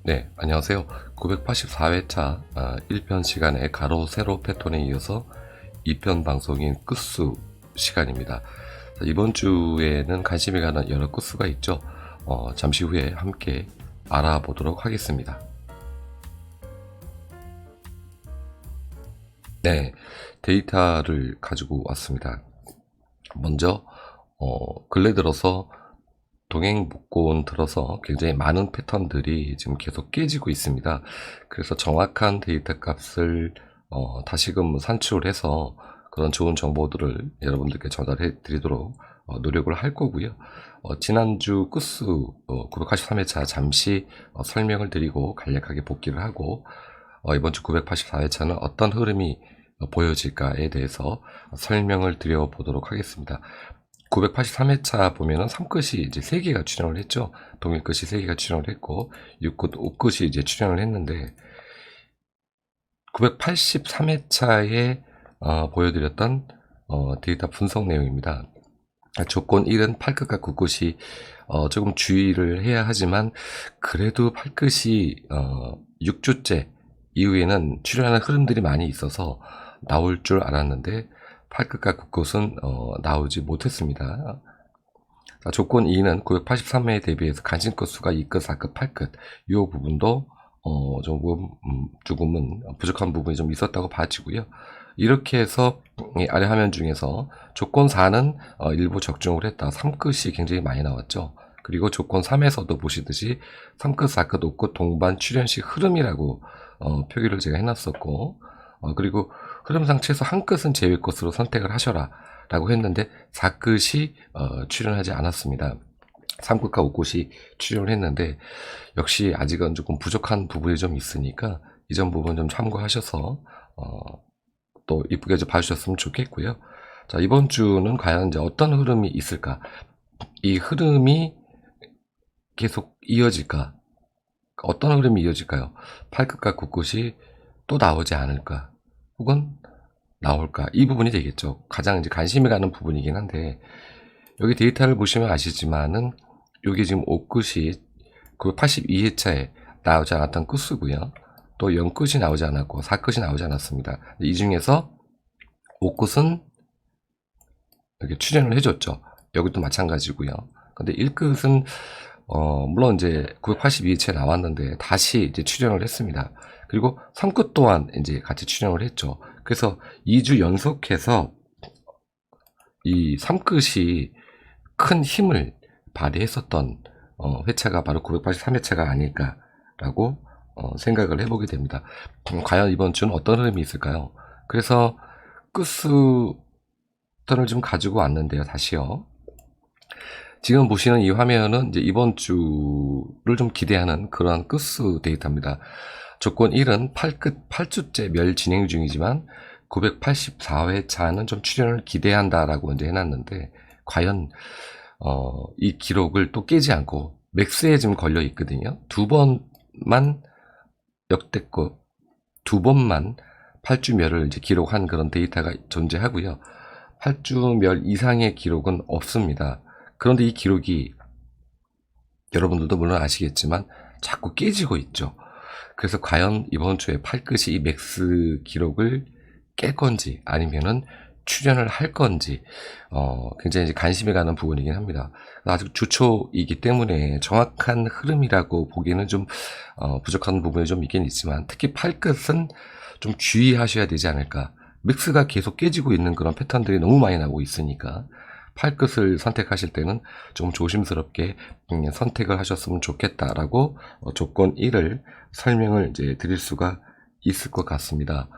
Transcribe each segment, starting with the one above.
네, 안녕하세요. 984회차 1편 시간에 가로, 세로 패턴에 이어서 2편 방송인 끝수 시간입니다. 이번 주에는 관심이 가는 여러 끝수가 있죠. 잠시 후에 함께 알아보도록 하겠습니다. 네, 데이터를 가지고 왔습니다. 먼저 근래 들어서 동행 복권 들어서 굉장히 많은 패턴들이 지금 계속 깨지고 있습니다. 그래서 정확한 데이터 값을 다시금 산출을 해서 그런 좋은 정보들을 여러분들께 전달해 드리도록 노력을 할 거고요. 지난주 끝수 983회차 잠시 설명을 드리고 간략하게 복귀를 하고 이번 주 984회차는 어떤 흐름이 보여질까에 대해서 설명을 드려보도록 하겠습니다. 983회차 보면은 3끝이 이제 3개가 출연을 했죠. 동일끝이 3개가 출연을 했고, 6끝, 5끝이 이제 출연을 했는데, 983회차에 보여드렸던 데이터 분석 내용입니다. 조건 1은 8끝과 9끝이 조금 주의를 해야 하지만, 그래도 8끝이 6주째 이후에는 출연하는 흐름들이 많이 있어서 나올 줄 알았는데, 8끝과 9끝은 나오지 못했습니다. 자, 조건 2는 983회에 대비해서 간신끝 수가 2끝, 4끝, 8끝 이 부분도 조금은 부족한 부분이 좀 있었다고 봐지고요. 이렇게 해서 아래 화면 중에서 조건 4는 일부 적중을 했다. 3끝이 굉장히 많이 나왔죠. 그리고 조건 3에서도 보시듯이 3끝, 4끝, 5끝 동반 출연시 흐름이라고 표기를 제가 해놨었고, 그리고 흐름상 최소 한 끝은 제외 것으로 선택을 하셔라 라고 했는데 4끝이 출연하지 않았습니다. 3끝과 5끝이 출연을 했는데 역시 아직은 조금 부족한 부분이 좀 있으니까 이 점 부분 좀 참고하셔서 또 이쁘게 좀 봐주셨으면 좋겠고요. 자, 이번 주는 과연 이제 어떤 흐름이 있을까? 이 흐름이 계속 이어질까? 어떤 흐름이 이어질까요? 8끝과 9끝이 또 나오지 않을까? 혹은 나올까? 이 부분이 되겠죠. 가장 이제 관심이 가는 부분이긴 한데, 여기 데이터를 보시면 아시지만은, 여기 지금 5끝이 982회차에 나오지 않았던 끝수고요. 또 0끝이 나오지 않았고, 4끝이 나오지 않았습니다. 이 중에서 5끝은 이렇게 출연을 해줬죠. 여기도 마찬가지고요. 근데 1끝은, 물론 이제 982회차에 나왔는데, 다시 이제 출연을 했습니다. 그리고 3끝 또한 이제 같이 출연을 했죠. 그래서 2주 연속해서 이 3끝이 큰 힘을 발휘했었던 회차가 바로 983회차가 아닐까라고 생각을 해보게 됩니다. 과연 이번 주는 어떤 흐름이 있을까요? 그래서 끝수 턴을 좀 가지고 왔는데요. 다시요. 지금 보시는 이 화면은 이제 이번 주를 좀 기대하는 그런 끝수 데이터입니다. 조건 1은 8끝 8주째 멸 진행 중이지만 984회차는 좀 출연을 기대한다라고 이제 해놨는데 과연 이 기록을 또 깨지 않고 맥스에 지금 걸려 있거든요. 두 번만 역대급 두 번만 8주 멸을 이제 기록한 그런 데이터가 존재하고요. 8주 멸 이상의 기록은 없습니다. 그런데 이 기록이 여러분들도 물론 아시겠지만 자꾸 깨지고 있죠. 그래서 과연 이번 주에 8끝이 이 맥스 기록을 깰 건지 아니면은 출연을 할 건지 굉장히 이제 관심이 가는 부분이긴 합니다. 아직 주초이기 때문에 정확한 흐름이라고 보기에는 좀 부족한 부분이 좀 있긴 있지만 특히 8끝은 좀 주의하셔야 되지 않을까. 맥스가 계속 깨지고 있는 그런 패턴들이 너무 많이 나오고 있으니까 8끝을 선택하실 때는 좀 조심스럽게 선택을 하셨으면 좋겠다라고 조건 1을 설명을 이제 드릴 수가 있을 것 같습니다.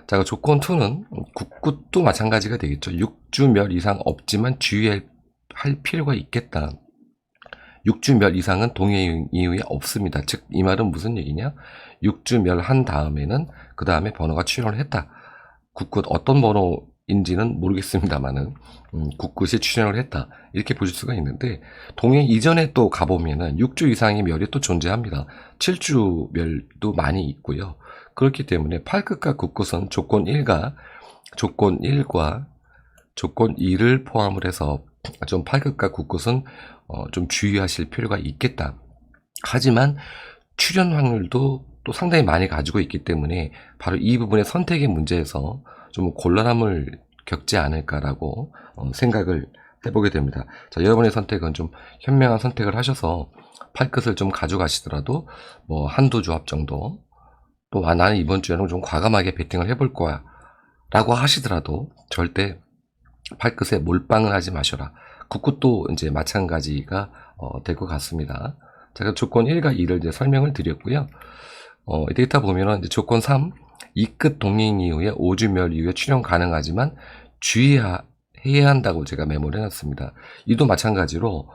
자, 조건 2는 9끝도 마찬가지가 되겠죠. 6주 멸 이상 없지만 주의할 필요가 있겠다. 6주 멸 이상은 동해 이후에 없습니다. 즉, 이 말은 무슨 얘기냐? 6주 멸한 다음에는 그 다음에 번호가 출연을 했다. 9끝 어떤 번호인지는 모르겠습니다만은 9끝이 출연을 했다. 이렇게 보실 수가 있는데 동해 이전에 또 가보면은 6주 이상의 멸이 또 존재합니다. 7주 멸도 많이 있고요. 그렇기 때문에 8끝과 9끝은 조건 1과 조건 2를 포함을 해서 좀 8끝과 9끝은 좀 주의하실 필요가 있겠다. 하지만 출연 확률도 또 상당히 많이 가지고 있기 때문에 바로 이 부분의 선택의 문제에서 좀 곤란함을 겪지 않을까라고 생각을 해보게 됩니다. 자, 여러분의 선택은 좀 현명한 선택을 하셔서 팔끝을 좀 가져가시더라도 뭐 한두 조합 정도, 또 나는 이번 주에는 좀 과감하게 베팅을 해볼 거야 라고 하시더라도 절대 팔끝에 몰빵을 하지 마셔라. 굿굿도 이제 마찬가지가 될 것 같습니다. 제가 조건 1과 2를 이제 설명을 드렸고요. 데이터 보면은 이제 조건 3, 이끝 동행 이후에 5주멸 이후에 출연 가능하지만 주의해야 한다고 제가 메모를 해놨습니다. 이도 마찬가지로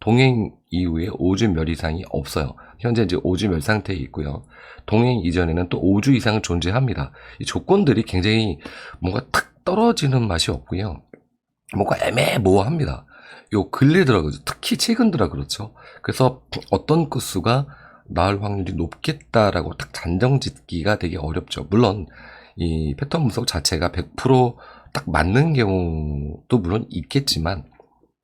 동행 이후에 5주멸 이상이 없어요. 현재 이제 5주멸 상태에 있고요. 동행 이전에는 또 5주 이상은 존재합니다. 이 조건들이 굉장히 뭔가 탁 떨어지는 맛이 없고요. 뭔가 애매모호합니다. 요 근래 들어, 특히 최근 들어 그렇죠. 그래서 어떤 끝수가 나올 확률이 높겠다라고 딱 단정 짓기가 되게 어렵죠. 물론 이 패턴 분석 자체가 100% 딱 맞는 경우도 물론 있겠지만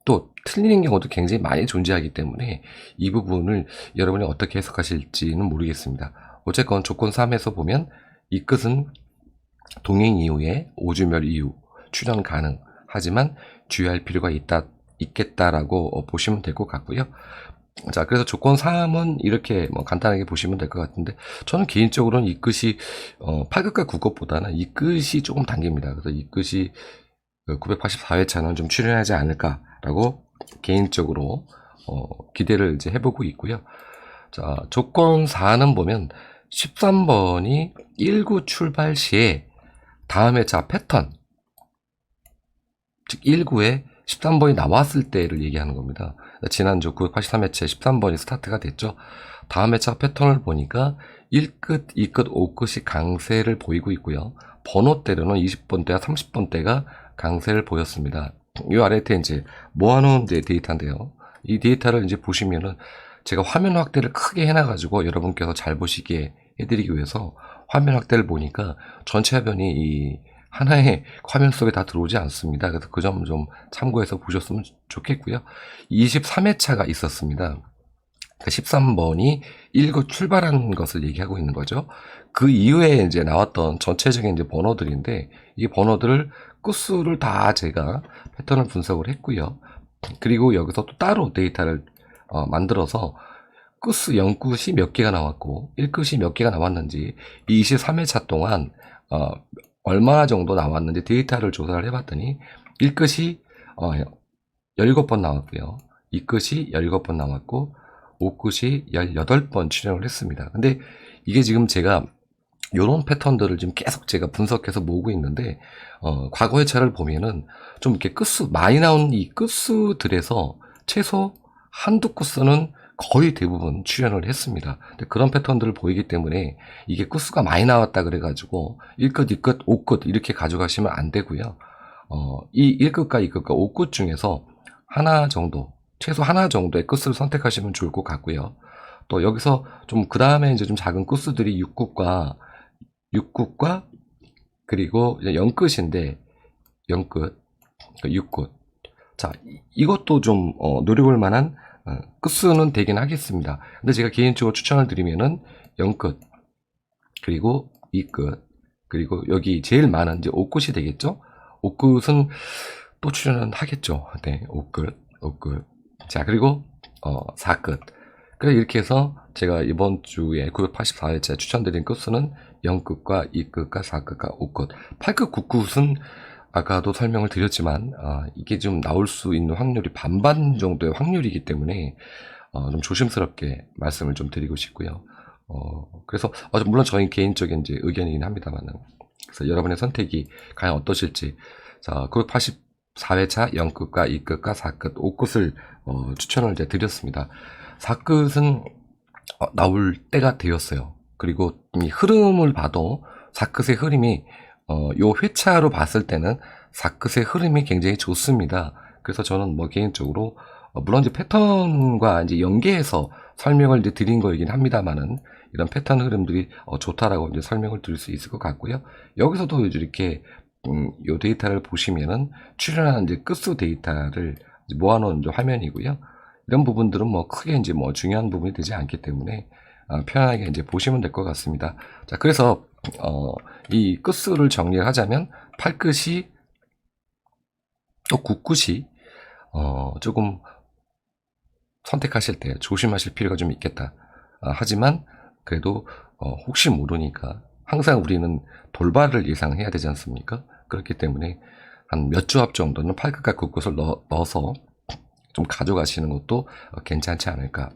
또 틀리는 경우도 굉장히 많이 존재하기 때문에 이 부분을 여러분이 어떻게 해석하실지는 모르겠습니다. 어쨌건 조건 3에서 보면 이 끝은 동행 이후에 5주멸 이후 출연 가능. 하지만 주의할 필요가 있겠다라고 보시면 될 것 같고요. 자, 그래서 조건 3은 이렇게 뭐 간단하게 보시면 될 것 같은데, 저는 개인적으로는 이 끝이, 8끝과 9끝보다는 이 끝이 조금 당깁니다. 그래서 이 끝이 984회차는 좀 출연하지 않을까라고 개인적으로, 기대를 이제 해보고 있고요. 자, 조건 4는 보면 13번이 19 출발 시에 다음 회차 패턴, 즉 1구에 13번이 나왔을 때를 얘기하는 겁니다. 지난주 983회차에 13번이 스타트가 됐죠. 다음 회차 패턴을 보니까 1끝, 2끝, 5끝이 강세를 보이고 있고요. 번호대로는 20번대와 30번대가 강세를 보였습니다. 이 아래에 이제 모아놓은 데이터인데요. 이 데이터를 이제 보시면은 제가 화면 확대를 크게 해놔가지고 여러분께서 잘 보시게 해드리기 위해서 화면 확대를 보니까 전체 화면이 이 하나의 화면 속에 다 들어오지 않습니다. 그래서 그 점 좀 참고해서 보셨으면 좋겠고요. 23회차가 있었습니다. 13번이 1구 출발한 것을 얘기하고 있는 거죠. 그 이후에 이제 나왔던 전체적인 이제 번호들인데, 이 번호들을 끝수를 다 제가 패턴을 분석을 했고요. 그리고 여기서 또 따로 데이터를 만들어서 끝수 0끝이 몇 개가 나왔고 1끝이 몇 개가 나왔는지 이 23회차 동안 얼마 정도 나왔는지 데이터를 조사를 해봤더니 1끝이 17번 나왔고요. 2끝이 17번 나왔고 5끝이 18번 출연을 했습니다. 근데 이게 지금 제가 이런 패턴들을 지금 계속 제가 분석해서 모으고 있는데 과거 회차를 보면은 좀 이렇게 끝수 많이 나온 이 끝수들에서 최소 한두 끝수는 거의 대부분 출연을 했습니다. 근데 그런 패턴들을 보이기 때문에 이게 끝수가 많이 나왔다 그래가지고 1끝, 2끝, 5끝 이렇게 가져가시면 안 되고요. 이 1끝과 2끝과 5끝 중에서 하나 정도, 최소 하나 정도의 끝을 선택하시면 좋을 것 같고요. 또 여기서 좀 그 다음에 이제 좀 작은 끝수들이 6끝과 그리고 0끝인데 0끝, 6끝. 자, 이것도 좀 노려볼 만한 끝수는 되긴 하겠습니다. 근데 제가 개인적으로 추천을 드리면은 0끝, 그리고 2끝, 그리고 여기 제일 많은 이제 5끝이 되겠죠? 5끝은 또 출연은 하겠죠. 네, 5끝. 자, 그리고 4끝. 그래서 이렇게 해서 제가 이번 주에 984회째 추천드린 끝수는 0끝과 2끝과 4끝과 5끝. 8끝, 9끝은 아까도 설명을 드렸지만 이게 좀 나올 수 있는 확률이 반반 정도의 확률이기 때문에 좀 조심스럽게 말씀을 좀 드리고 싶고요. 그래서 물론 저희 개인적인 이제 의견이긴 합니다만은, 그래서 여러분의 선택이 과연 어떠실지. 자, 984회차 0끝과 2끝과 4끝, 5끝을 추천을 이제 드렸습니다. 4끝은 나올 때가 되었어요. 그리고 이 흐름을 봐도 4끝의 흐름이 요 회차로 봤을 때는 4끝의 흐름이 굉장히 좋습니다. 그래서 저는 뭐 개인적으로 물론 이제 패턴과 이제 연계해서 설명을 이제 드린 거이긴 합니다만은, 이런 패턴 흐름들이 좋다라고 이제 설명을 드릴 수 있을 것 같고요. 여기서도 이렇게 요 데이터를 보시면은 출연하는 이제 끝수 데이터를 모아놓은 화면이고요. 이런 부분들은 뭐 크게 이제 뭐 중요한 부분이 되지 않기 때문에 편하게 이제 보시면 될 것 같습니다. 자, 그래서 이 끝수를 정리를 하자면 팔끝이 또 굳끝이 조금 선택하실 때 조심하실 필요가 좀 있겠다. 하지만 그래도 혹시 모르니까 항상 우리는 돌발을 예상해야 되지 않습니까? 그렇기 때문에 한 몇 조합 정도는 팔끝과 굳끝을 넣어서 좀 가져가시는 것도 괜찮지 않을까.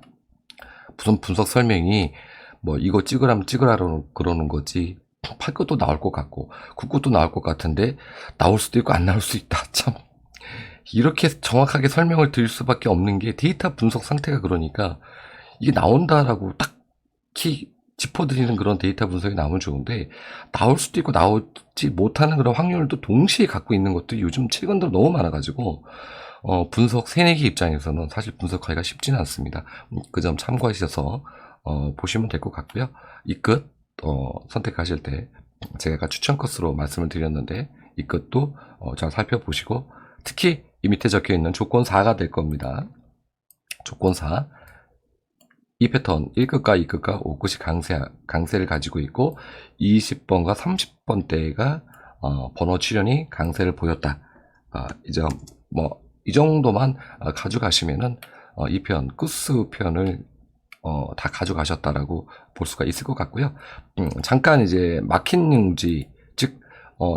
무슨 분석 설명이 뭐 이거 찍으라면 찍으라고 그러는 거지, 팔끝도 나올 것 같고 굳끝도 나올 것 같은데 나올 수도 있고 안 나올 수 있다. 참, 이렇게 정확하게 설명을 드릴 수밖에 없는 게 데이터 분석 상태가 그러니까 이게 나온다라고 딱히 짚어드리는 그런 데이터 분석이 나오면 좋은데, 나올 수도 있고 나오지 못하는 그런 확률도 동시에 갖고 있는 것들이 요즘 최근 들어 너무 많아가지고 분석 새내기 입장에서는 사실 분석하기가 쉽지는 않습니다. 그 점 참고하셔서 보시면 될 것 같고요. 이 끝 선택하실 때 제가 아까 추천 코스로 말씀을 드렸는데 이 끝도 잘 살펴보시고, 특히 이 밑에 적혀 있는 조건 4가 될 겁니다. 조건 4. 이 패턴 1끝과 2끝과 5끝이 강세를 가지고 있고 20번과 30번대가 번호 출현이 강세를 보였다. 이 정도만 가져가시면은 이 편 끝수 편을 다 가져가셨다라고 볼 수가 있을 것 같고요. 잠깐 이제 막힌 용지, 즉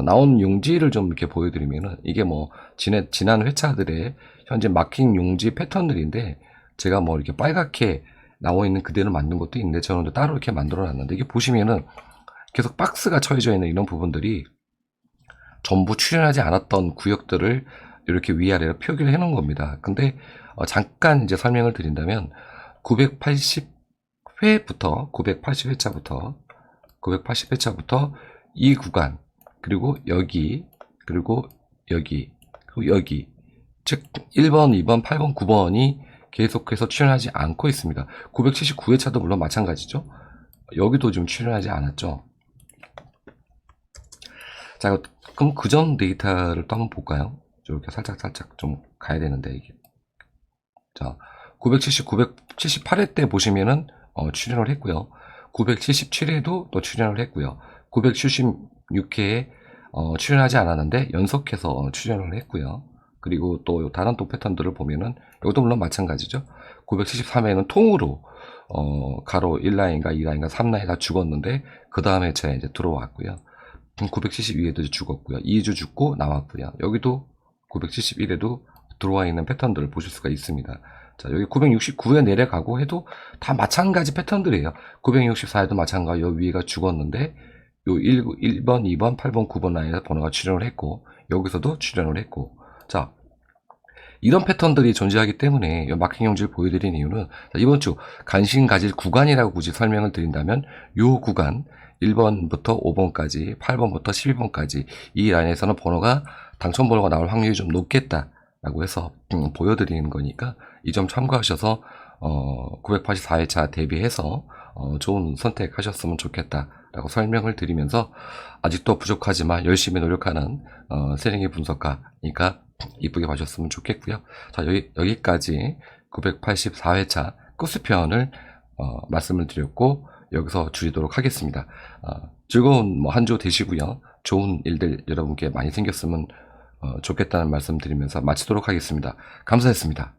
나온 용지를 좀 이렇게 보여드리면은, 이게 뭐 지난 회차들의 현재 막힌 용지 패턴들인데, 제가 뭐 이렇게 빨갛게 나와 있는 그대로 만든 것도 있는데 저는 따로 이렇게 만들어 놨는데, 이게 보시면은 계속 박스가 쳐져 있는 이런 부분들이 전부 출현하지 않았던 구역들을 이렇게 위아래로 표기를 해 놓은 겁니다. 근데 잠깐 이제 설명을 드린다면 980회부터 980회차부터 이 구간, 그리고 여기, 그리고 여기, 그리고 여기, 즉 1번, 2번, 8번, 9번이 계속해서 출현하지 않고 있습니다. 979회차도 물론 마찬가지죠. 여기도 좀 출현하지 않았죠. 자, 그럼 그전 데이터를 또 한번 볼까요? 이렇게 살짝 좀 가야 되는데, 이게. 자, 978회 때 보시면은 출연을 했고요. 977회도 또 출연을 했고요. 976회에 출연하지 않았는데 연속해서 출연을 했고요. 그리고 또 다른 또 패턴들을 보면은 이것도 물론 마찬가지죠. 973회에는 통으로 가로 1라인과 2라인과 3라인 다 죽었는데 그 다음에 제가 이제 들어왔고요. 972회도 죽었고요. 2주 죽고 나왔고요. 여기도 971회도 들어와 있는 패턴들을 보실 수가 있습니다. 자, 여기 969회 내려가고 해도 다 마찬가지 패턴들이에요. 964회도 마찬가지, 요 위에가 죽었는데 요 1번, 2번, 8번, 9번 라인에서 번호가 출현을 했고, 여기서도 출현을 했고. 자, 이런 패턴들이 존재하기 때문에 마킹 용지를 보여드린 이유는, 자, 이번 주 관심 가질 구간이라고 굳이 설명을 드린다면 요 구간 1번부터 5번까지 8번부터 12번까지 이 라인에서는 번호가 당첨 번호가 나올 확률이 좀 높겠다라고 해서 보여드리는 거니까 이 점 참고하셔서 984회차 대비해서 좋은 선택하셨으면 좋겠다라고 설명을 드리면서, 아직도 부족하지만 열심히 노력하는 새내기 분석가니까 이쁘게 봐주셨으면 좋겠고요. 자, 여기까지 984회차 끝수편을 말씀을 드렸고 여기서 줄이도록 하겠습니다. 즐거운 한 주 되시고요. 좋은 일들 여러분께 많이 생겼으면 좋겠다는 말씀 드리면서 마치도록 하겠습니다. 감사했습니다.